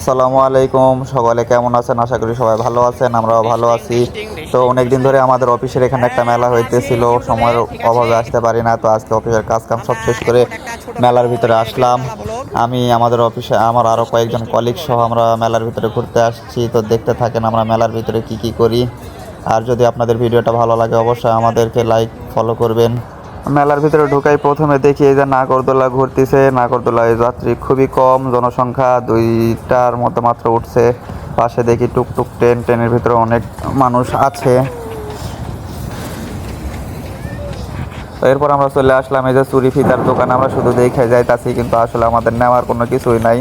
আসসালামু আলাইকুম, সকলে কেমন আছেন? আশা করি সবাই ভালো আছেন, আমরাও ভালো আছি। তো অনেকদিন ধরে আমাদের অফিসের এখানে একটা মেলা হইতেছিল, সময়ের অভাবে আসতে পারি না। তো আজকে অফিসের কাজকাম সব শেষ করে মেলার ভিতরে আসলাম। আমি আমাদের অফিসে আমার আরও কয়েকজন কলিগ সহ আমরা মেলার ভিতরে ঘুরতে আসছি। তো দেখতে থাকেন আমরা মেলার ভিতরে কি কি করি। আর যদি আপনাদের ভিডিওটা ভালো লাগে অবশ্যই আমাদেরকে লাইক ফলো করবেন। মেলার ভিতরে ঢুকাই প্রথমে দেখি এই যে নাগরদোলা ঘুরতেছে। নাগরদোলায় যাত্রী খুবই কম, জনসংখ্যা 2টার মতো মাত্র উঠছে। পাশে দেখি টুকটুক ট্রেন, ট্রেনের ভিতরে অনেক মানুষ আছে। এরপর আমরা চলে আসলাম এই যে চুরি ফিতার দোকান। আমরা শুধু দেখে যাইতাছি, কিন্তু আসলে আমাদের নেওয়ার কোনো কিছুই নাই।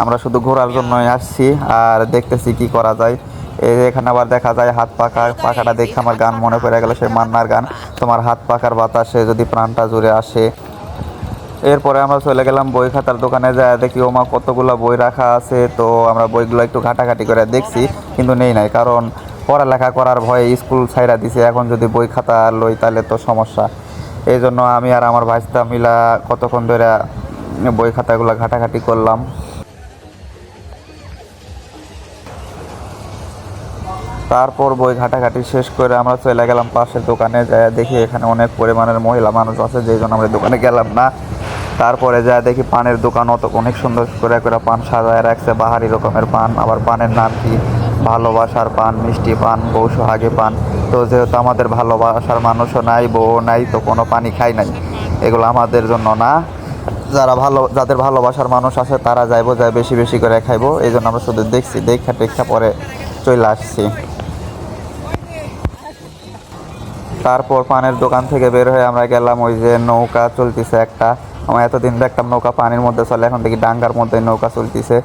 আমরা শুধু ঘোরার জন্যই আসছি আর দেখতেছি কি করা যায়। এই যে এখানে আবার দেখা যায় হাত পাখা, পাখাটা দেখে আমার গান মনে পড়ে গেল, সেই মান্নার গান, তোমার হাত পাখার বাতাসে যদি প্রাণটা জুড়ে আসে। এরপরে আমরা চলে গেলাম বই খাতার দোকানে, যায় দেখি ওমা কতগুলো বই রাখা আছে। তো আমরা বইগুলো একটু ঘাটাঘাটি করে দেখছি, কিন্তু নেই নাই, কারণ পড়ালেখা করার ভয়ে স্কুল ছাইরা দিছে। এখন যদি বই খাতা লই তাহলে তো সমস্যা। এই জন্য আমি আর আমার ভাইস্তা মিলা কতক্ষণ ধরে বই খাতাগুলো ঘাটাঘাটি করলাম। তারপর বই ঘাটাঘাটি শেষ করে আমরা চলে গেলাম পাশের দোকানে, যায় দেখি এখানে অনেক পরিমাণের মহিলা মানুষ আছে, যেই জন্য আমরা দোকানে গেলাম না। তারপরে যায় দেখি পানের দোকান, অত অনেক সুন্দর করে করে পান সাজায় রাখছে, বাহারি রকমের পান। আবার পানের নাম কি ভালোবাসার পান, মিষ্টি পান, বউ সোহাগে পান। তো যেহেতু আমাদের ভালোবাসার মানুষও নাই, বউ নাই, তো কোনো পানি খাই নাই, এগুলো আমাদের জন্য না। যাদের ভালোবাসার মানুষ আছে তারা যাইবো, যায় বেশি বেশি করে খাইবো। এই জন্য আমরা শুধু দেখছি, দেখা টেখা পরে চলে আসছি। তারপর পানের দোকান থেকে বের হয়ে আমরা গেলাম ওই যে নৌকা চলতেছে একটা। আমরা এতদিন দেখতাম নৌকা পানির মধ্যে চলে, এখন দেখি ডাঙ্গার মধ্যে নৌকা চলতেছে।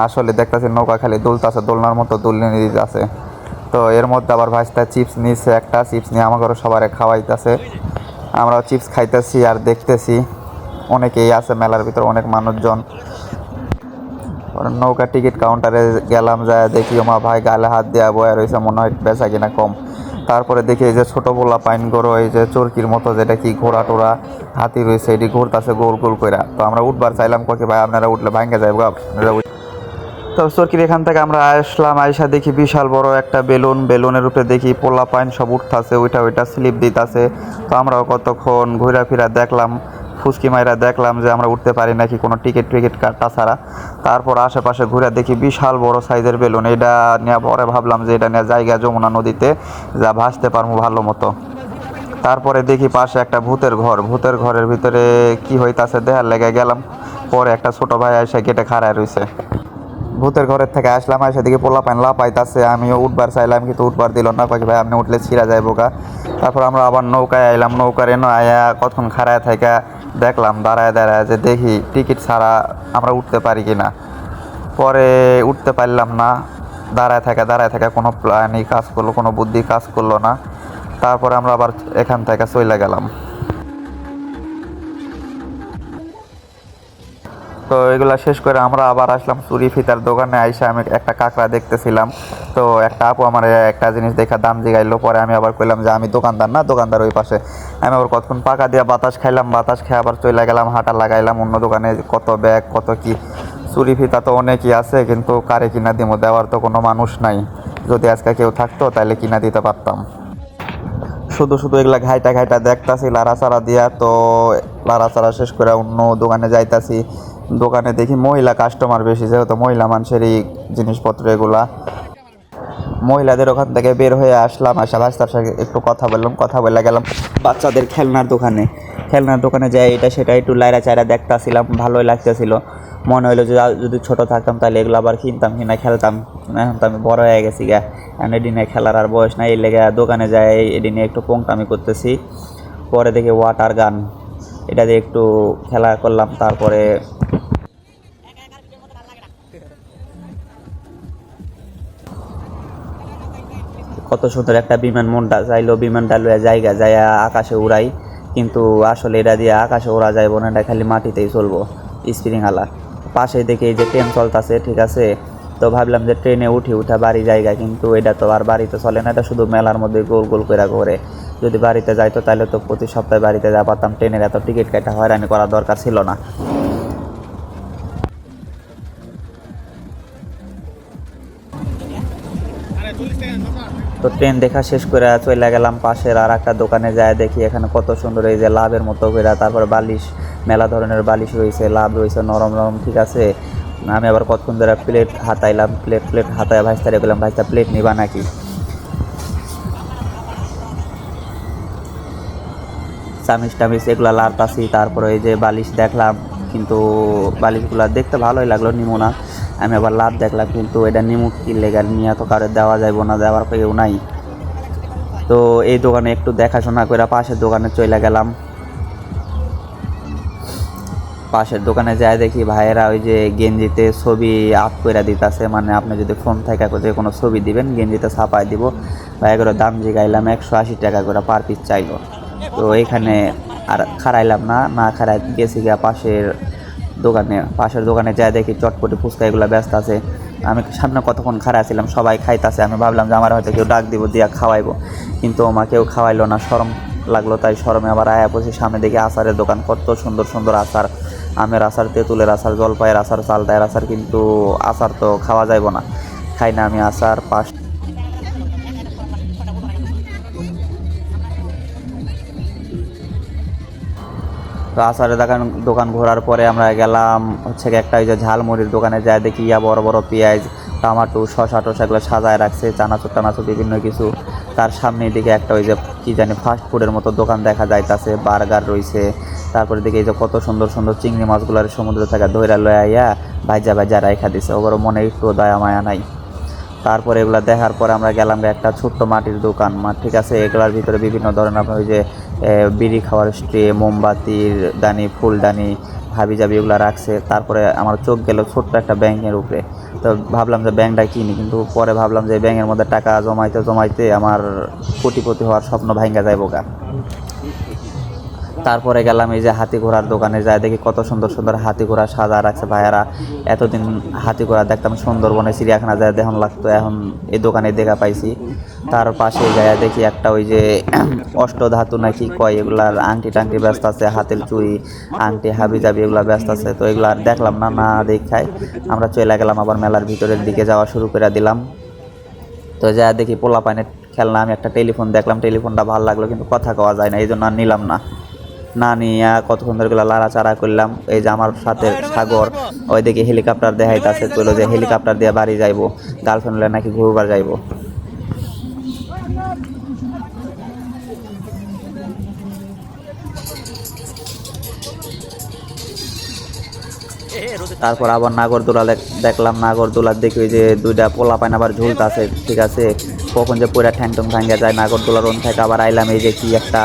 আসলে দেখতেছি নৌকা খালি দুলতাছে, দোলনার মতো দুলনে দিতেছে। তো এর মধ্যে আবার ভাইস্তা চিপস নিচ্ছে, একটা চিপস নিয়ে আমাকে সবারে খাওয়াইতেছে। আমরা চিপস খাইতেছি আর দেখতেছি। অনেকেই আছে মেলার ভিতরে, অনেক মানুষজন। নৌকা টিকিট কাউন্টারে গেলাম, যায় দেখি ওমা ভাই গালে হাত দেওয়া বয়া রয়েছে, মনে হয় বেচা কিনা কম। তারপরে দেখি এই যে ছোটো পোলা পাইন গরু, এই যে চরকির মতো যেটা কি ঘোড়া টোড়া হাতি রয়েছে, এটি ঘুরতেছে গোল গোল কইরা। তো আমরা উঠবার চাইলাম, কী ভাই আপনারা উঠলে ভাঙ্গে যাইব আপনারা। তো চরকির এখান থেকে আমরা আসলাম, আইসা দেখি বিশাল বড় একটা বেলুন, বেলুনের উপরে দেখি পোলা পাইন সব উঠতেছে, ওইটা স্লিপ দিতেছে। তো আমরাও কতক্ষণ ঘুরা ফিরা দেখলাম, ফুসকি মাইরা দেখলাম যে আমরা উঠতে পারি নাকি কোনো টিকিট কাটা ছাড়া। তারপর আশেপাশে ঘুরে দেখি বিশাল বড় সাইজের বেলুন। এটা নিয়ে পরে ভাবলাম যে এটা নিয়ে জায়গা যমুনা নদীতে যা ভাসতে পারবো ভালো মতো। তারপরে দেখি পাশে একটা ভূতের ঘর, ভূতের ঘরের ভিতরে কি হইতাছে দেখার লেগে গেলাম। পরে একটা ছোট ভাই এসে গেটে খাড়ায় রয়েছে। ভূতের ঘরের থেকে আসলাম, এসে দিকে পোলা পাইন লাপাইতাছে। আমিও উঠবার চাইলাম, কিন্তু উঠবার দিল না, কয়েক ভাই আপনি উঠলে ছিঁড়া যাইব গা। তারপর আমরা আবার নৌকায় আইলাম, নৌকার এনো আয়া কতক্ষণ খাড়ায় থাকা দেখলাম, দাঁড়ায় দাঁড়ায় যে দেখি টিকিট ছাড়া আমরা উঠতে পারি কি না। পরে উঠতে পারলাম না, দাঁড়ায় থাকা কোনো প্ল্যানই কাজ করলো, কোনো বুদ্ধি কাজ করলো না। তারপরে আমরা আবার এখান থেকে চলে গেলাম। তো এগুলা শেষ করে আমরা আবার আসলাম চুরি ফিতার দোকানে। আইসা আমি একটা কাঁকড়া দেখতেছিলাম। তো একটা আপু আমার একটা জিনিস দেখা দাম জিগাইলো। পরে আমি আবার কইলাম যে আমি দোকানদার না, দোকানদার ওই পাশে। আমি আবার কতক্ষণ পাকা দিয়া বাতাস খাইলাম, বাতাস খেয়ে আবার চলে গেলাম, হাঁটা লাগাইলাম অন্য দোকানে। কত ব্যাগ কত কি চুরি ফিতা তো অনেকই আছে, কিন্তু কারে কিনা দিব, দেওয়ার তো কোনো মানুষ নাই। যদি আজকে কেউ থাকতো তাহলে কিনা দিতে পারতাম। শুধু শুধু এগুলা ঘাইটা দেখতাছি লাড়াচাড়া দিয়া। তো লাড়াচাড়া শেষ করে অন্য দোকানে যাইতাছি। দোকানে দেখি মহিলা কাস্টমার বেশি, যেহেতু মহিলা মানুষেরই জিনিসপত্র এগুলা। মহিলাদের ওখান থেকে বের হয়ে আসলাম, আসা রাস্তার সাথে একটু কথা বললাম, কথা বলে গেলাম বাচ্চাদের খেলনার দোকানে। খেলনার দোকানে যাই এটা সেটা একটু লাইরা চাইরা দেখতাছিলাম, ভালোই লাগতেছিল। মনে হইলো যে যদি ছোটো থাকতাম তাহলে এগুলো আবার কিনতাম, কিনা খেলতাম। এখন তো আমি বড় হয়ে গেছি গা, এখন এদিনে খেলার আর বয়স নাই। এই লেগে দোকানে যাই, এদিনে একটু পোংটামি করতেছি। পরে দেখি ওয়াটার গান, এটা দিয়ে একটু খেলা করলাম। তারপরে কত সুন্দর একটা বিমান, মনটা চাইলো বিমানটা লইয়া জায়গা যায় আকাশে উড়াই, কিন্তু আসলে এটা দিয়ে আকাশে ওড়া যাইব না, এটা খালি মাটিতেই চলবো স্প্রিং আলা। পাশে দেখে এই যে ট্রেন চলতেছে, ঠিক আছে। তো ভাবলাম যে ট্রেনে উঠা বাড়ি জায়গা, কিন্তু এটা তো আর বাড়িতে চলে না, এটা শুধু মেলার মধ্যে গোল গোল করে ঘোরে। যদি বাড়িতে যাইতো তাহলে তো প্রতি সপ্তাহে বাড়িতে যা পারতাম, ট্রেনের এত টিকিট কাটা হয়রানি করার দরকার ছিল না। তো ট্রেন দেখা শেষ করে চলে গেলাম পাশের আর একটা দোকানে যায় দেখি এখানে কত সুন্দর এই যে লাভের মতো করে, তারপরে বালিশ, মেলা ধরনের বালিশ রয়েছে, লাভ রয়েছে নরম নরম, ঠিক আছে। আমি আবার কতক্ষণ ধরে প্লেট হাতাইলাম, প্লেট হাতায় ভাইস্তারে বললাম ভাইস্তা প্লেট নিবা নাকি। চামিচ টামিচ এগুলো লাড়তাছি, তারপরে এই যে বালিশ দেখলাম, কিন্তু বালিশগুলো দেখতে ভালোই লাগলো, নিমো না। আমি আবার লাভ দেখলাম, কিন্তু এটা নিমু কি লেগার নিয়ে তো কারো দেওয়া যাইব না, দেওয়ার কেউ নাই। তো এই দোকানে একটু দেখাশোনা করে পাশের দোকানে চলে গেলাম। পাশের দোকানে যায় দেখি ভাইয়েরা ওই যে গেঞ্জিতে ছবি আপ করে দিতেছে, মানে আপনি যদি ফোন থেকে যে কোনো ছবি দিবেন গেঞ্জিতে ছাপাই দিব। ভাইয়ের দাম জিগাইলাম 180 টাকা করে পার পিস চাইলো। তো এখানে আর খারাইলাম না খারাই গেছি গিয়া পাশের দোকানে যায় দেখি চটপটি ফুচকা এগুলো ব্যস্ত আছে। আমি সামনে কতক্ষণ খারাই ছিলাম, সবাই খাইতেছে, আমি ভাবলাম যে আমার হয়তো কেউ ডাক দিব দিয়া খাওয়াইবো, কিন্তু আমার কেউ খাওয়াইলো না, শরম লাগলো। তাই শরমে আবার আয়া পড়ছি সামনে দেখি আচারের দোকান, কত সুন্দর সুন্দর আচার, আমের আচার, তেঁতুলের আচার, জলপাইয়ের আচার, চালতায়ের আচার, কিন্তু আচার তো খাওয়া যাইব না, খাই না আমি আচার। তো আচারের দোকান ঘোরার পরে আমরা গেলাম হচ্ছে একটা ওই যে ঝালমুড়ির দোকানে যায় দেখি বড় বড় পেঁয়াজ, টমাটো, শসা টসা এগুলো সাজায় রাখছে, চানাচুর টানাচুর বিভিন্ন কিছু। তার সামনে দিকে একটা ওই যে কি জানি ফাস্ট ফুডের মতো দোকান দেখা যাইতাছে, বার্গার রয়েছে। তারপরে দিকে এই যে কত সুন্দর সুন্দর চিংড়ি মাছগুলোর সমুদ্র থেকে ধইরা লয়ে আইয়া ভাইজা রাইখা দিছে, ওগুলো মনে একটু দয়া মায়া নাই। তারপরে এগুলো দেখার পরে আমরা গেলাম একটা ছোট্ট মাটির দোকান, ঠিক আছে। এগুলার ভিতরে বিভিন্ন ধরনের আপনার ওই যে বিড়ি খাওয়ার স্ট্রে, মোমবাতির দানি, ফুলদানি, হাবিজাবি এগুলো রাখছে। তারপরে আমার চোখ গেল ছোট্ট একটা ব্যাংকের উপরে, তো ভাবলাম যে ব্যাংকটা কিনি, কিন্তু পরে ভাবলাম যে ব্যাংকের মধ্যে টাকা জমাইতে আমার কোটিপতি হওয়ার স্বপ্ন ভাঙ্গা যাইব গা। তারপরে গেলাম এই যে হাতি ঘোড়ার দোকানে, যায় দেখি কত সুন্দর সুন্দর হাতি ঘোড়া সাজা রাখছে ভাইয়ারা। এতদিন হাতি ঘোড়া দেখতাম সুন্দরবনে চিড়িয়াখানা যায় দেখুন লাগতো, এখন এই দোকানে দেখা পাইছি। তার পাশে যায় দেখি একটা ওই যে অষ্টধাতু নাকি কয় এগুলার আংটি টাংটি ব্যস্ত আছে, হাতের চুড়ি, আংটি, হাবিজাবি এগুলা ব্যস্ত আছে। তো এগুলো আর দেখলাম না দেখায় আমরা চলে গেলাম আবার মেলার ভিতরের দিকে যাওয়া শুরু করে দিলাম। তো যা দেখি পোলা পাইনের খেলনা, আমি একটা টেলিফোন দেখলাম, টেলিফোনটা ভালো লাগলো, কিন্তু কথা কওয়া যায় না, এই জন্য আর নিলাম না নিয়ে কতক্ষণ ধরে গুলো লাড়াচাড়া করলাম। এই যে আমার সাথে সাগর ওইদিকে হেলিকপ্টার দেখাইতেছে, চলো যে হেলিকপ্টার দিয়ে বাড়ি যাইবো, গার্লফ্রেন্ড নাকি ঘুরবার যাইবো। তারপর আবার নাগরদোলা দেখলাম, নাগরদোলার দেখি ওই যে দুইটা পোলা পাইন আবার ঝুলতাছে, ঠিক আছে। কখন যে পুরা ঠ্যাং টং ভাঙ্গা যায় নাগরদোলার রন থেকে আবার আইলাম এই যে কি একটা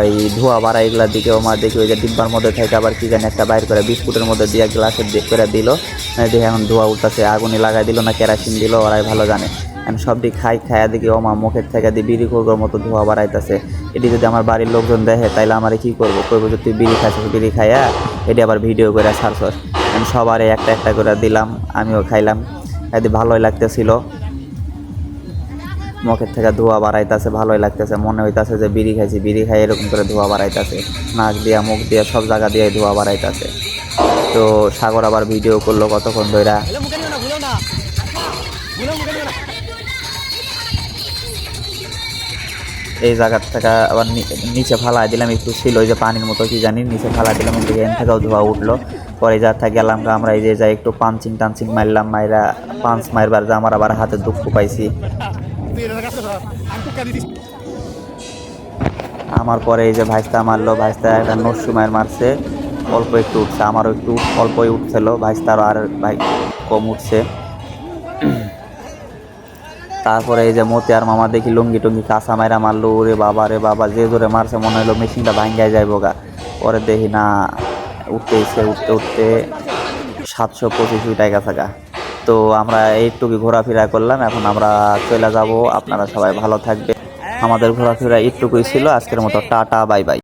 এই ধোয়া বাড়া এগুলার দিকে আমার দেখি ওই যে ডিব্বার মধ্যে থেকে আবার কি জানি একটা বাইর করে বিস্কুটের মধ্যে দিয়ে গ্লাসের করে দিল, দেখে এখন ধোয়া উঠতেছে, আগুনে লাগাই দিল না কেরাসিন দিল, ওরাই ভালো জানে। আমি সব দিক খাইয়া দেখি ওমা মুখের থেকে দিয়ে বিড়ি করবার মতো ধোয়া বাড়াইতেছে। এটি যদি আমার বাড়ির লোকজন দেখে তাইলে আমার কি করবো, কইবো যে তুই বিড়ি খাইছিস, বিড়ি খাইয়া এটি আবার ভিডিও করে ছাড়ছস। আমি সবারই একটা করে দিলাম, আমিও খাইলাম, এটি ভালোই লাগতেছিল, মুখের থেকে ধোয়া বাড়াইতেছে, ভালোই লাগতেছে, মনে হইতাছে যে বিড়ি খাইছি, বিড়ি খাই এরকম করে ধোয়া বাড়াইতেছে, নাক দিয়া মুখ দিয়া সব জায়গা দিয়ে ধোয়া বাড়াইতেছে। তো সাগর আবার ভিডিও করলো কতক্ষণ ধইরা। এই জায়গার থেকে আবার নিচে ফালাই দিলাম, একটু ছিল ওই যে পানির মতো কি জানি, নিচে ফালাই দিলাম, এখান থেকেও ধোয়া উঠলো। পরে যার থেকে গেলাম আমরা এই যে যাই একটু পাঞ্চিং টাঞ্চিং মারলাম, মাইরা পাঞ্চ মারবার যে আমার আবার হাতে দুঃখ পাইছি। আমার পরে এই যে ভাইস্তা মারলো, ভাইস্তা একটা নস্যু মায়ের মারছে, অল্প একটু উঠছে, আমারও একটু অল্পই উঠছিল, ভাইস্তারও আর ভাই কম উঠছে। তারপরে এই যে মতিয়ার মামা দেখি লুঙ্গি টুঙ্গি কাঁচা মাইরা মারলো, রে বাবা যে জোরে মারছে মনে হলো মেশিনটা ভাঙ্গাই যাইব গা। পরে দেখি না উঠতে 725 উঠে গেছে গা। তো আমরা এইটুকু ঘোরাফেরা করলাম, এখন আমরা চলে যাব। আপনারা সবাই ভালো থাকবে, আমাদের ঘোরাফেরা এইটুকুই ছিল আজকের মতো, টাটা বাই বাই।